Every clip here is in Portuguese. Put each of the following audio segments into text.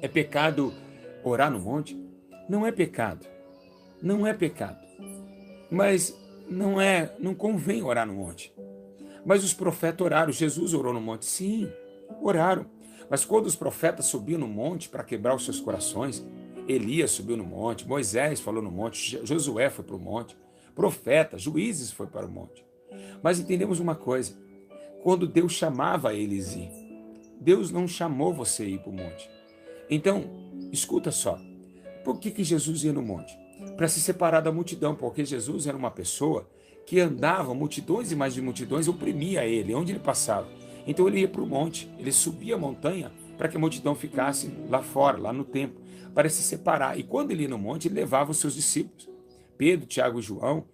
É pecado orar no monte? Não é pecado. Não é pecado. Mas não convém orar no monte. Mas os profetas oraram. Jesus orou no monte? Sim, oraram. Mas quando os profetas subiam no monte para quebrar os seus corações, Elias subiu no monte, Moisés falou no monte, Josué foi para o monte, profetas, juízes foi para o monte. Mas entendemos uma coisa, quando Deus chamava eles ir, Deus não chamou você ir para o monte. Então, escuta só, por que Jesus ia no monte? Para se separar da multidão, porque Jesus era uma pessoa que andava, multidões e mais de multidões, oprimia ele, onde ele passava. Então ele ia para o monte, ele subia a montanha para que a multidão ficasse lá fora, lá no templo, para se separar. E quando ele ia no monte, ele levava os seus discípulos. Pedro, Tiago e João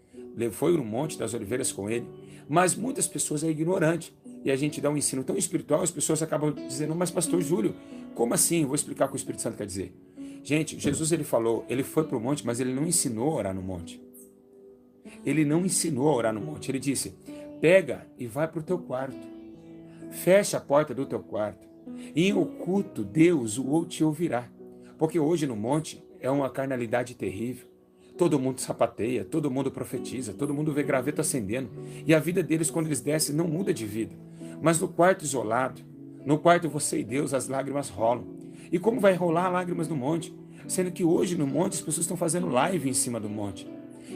foi no Monte das Oliveiras com ele. Mas muitas pessoas é ignorante. E a gente dá um ensino tão espiritual, as pessoas acabam dizendo, mas pastor Júlio, como assim? Eu vou explicar o que o Espírito Santo quer dizer. Gente, Jesus ele falou, ele foi para o monte, mas ele não ensinou a orar no monte. Ele não ensinou a orar no monte. Ele disse, pega e vai para o teu quarto. Fecha a porta do teu quarto. E em oculto, Deus o te ouvirá. Porque hoje no monte é uma carnalidade terrível. Todo mundo sapateia, todo mundo profetiza, todo mundo vê graveto acendendo. E a vida deles, quando eles descem, não muda de vida. Mas no quarto isolado, no quarto você e Deus, as lágrimas rolam. E como vai rolar lágrimas no monte? Sendo que hoje no monte as pessoas estão fazendo live em cima do monte.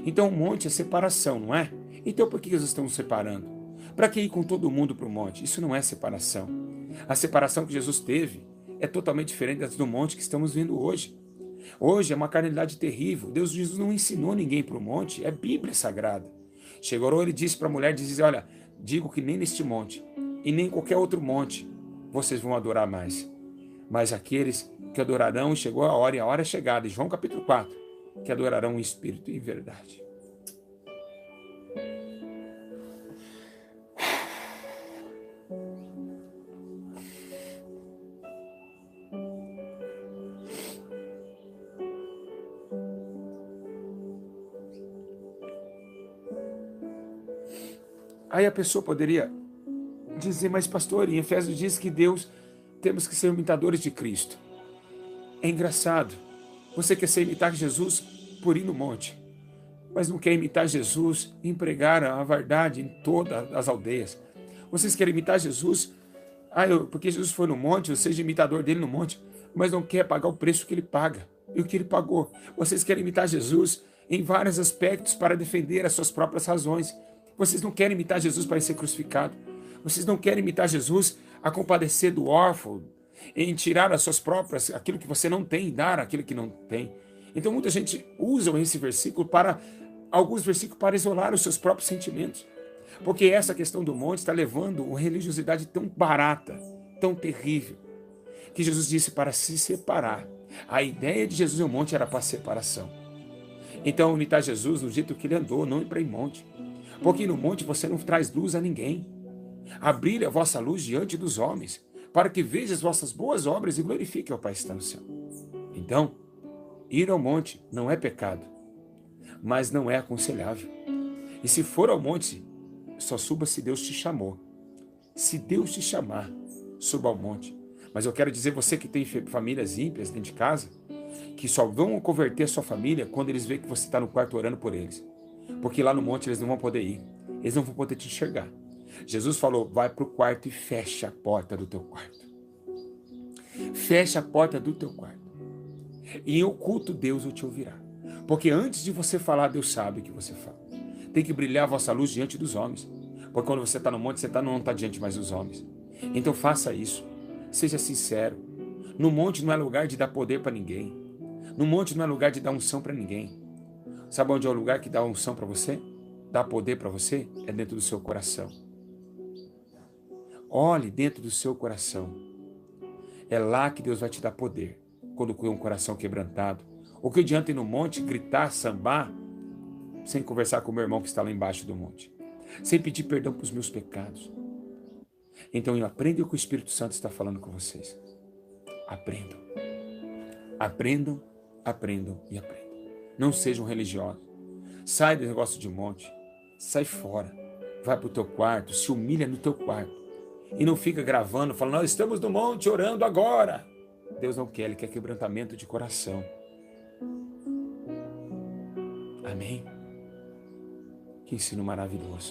Então o monte é separação, não é? Então por que eles estão separando? Para que ir com todo mundo para o monte? Isso não é separação. A separação que Jesus teve é totalmente diferente das do monte que estamos vendo hoje. Hoje é uma carnalidade terrível. Jesus não ensinou ninguém para o monte, é Bíblia Sagrada. Chegou ele disse para a mulher, disse, olha, digo que nem neste monte e nem em qualquer outro monte vocês vão adorar mais. Mas aqueles que adorarão, chegou a hora e a hora é chegada, em João capítulo 4, que adorarão em espírito e em verdade. Aí a pessoa poderia dizer, mas pastor, em Efésios diz que temos que ser imitadores de Cristo. É engraçado, você quer ser imitar Jesus por ir no monte, mas não quer imitar Jesus e pregar a verdade em todas as aldeias. Vocês querem imitar Jesus, porque Jesus foi no monte, ou seja, imitador dele no monte, mas não quer pagar o preço que ele paga e o que ele pagou. Vocês querem imitar Jesus em vários aspectos para defender as suas próprias razões. Vocês não querem imitar Jesus para ser crucificado. Vocês não querem imitar Jesus a compadecer do órfão, em tirar as suas próprias, aquilo que você não tem, e dar aquilo que não tem. Então muita gente usa esse versículo alguns versículos para isolar os seus próprios sentimentos. Porque essa questão do monte está levando uma religiosidade tão barata, tão terrível, que Jesus disse para se separar. A ideia de Jesus no monte era para separação. Então imitar Jesus no jeito que ele andou, não ir para em monte. Porque no monte você não traz luz a ninguém. Abrir a vossa luz diante dos homens, para que vejam as vossas boas obras e glorifiquem ao Pai que está no céu. Então, ir ao monte não é pecado, mas não é aconselhável. E se for ao monte, só suba se Deus te chamou. Se Deus te chamar, suba ao monte. Mas eu quero dizer, você que tem famílias ímpias dentro de casa, que só vão converter a sua família quando eles veem que você está no quarto orando por eles. Porque lá no monte eles não vão poder ir. Eles não vão poder te enxergar. Jesus falou, vai para o quarto e fecha a porta do teu quarto. Fecha a porta do teu quarto. E em oculto Deus o te ouvirá. Porque antes de você falar, Deus sabe o que você fala. Tem que brilhar a vossa luz diante dos homens. Porque quando você está no monte, você não está diante mais dos homens. Então faça isso. Seja sincero. No monte não é lugar de dar poder para ninguém. No monte não é lugar de dar unção para ninguém. Sabe onde é o lugar que dá unção para você? Dá poder para você? É dentro do seu coração. Olhe dentro do seu coração. É lá que Deus vai te dar poder. Quando com um coração quebrantado. O que adianta ir no monte, gritar, sambar, sem conversar com o meu irmão que está lá embaixo do monte. Sem pedir perdão para os meus pecados. Então aprendam o que o Espírito Santo está falando com vocês. Aprendam. Aprendam, aprendam e aprendam. Não sejam religiosos. Sai do negócio de monte. Sai fora. Vai para o teu quarto, se humilha no teu quarto. E não fica gravando, falando, nós estamos no monte orando agora. Deus não quer, Ele quer quebrantamento de coração. Amém? Que ensino maravilhoso.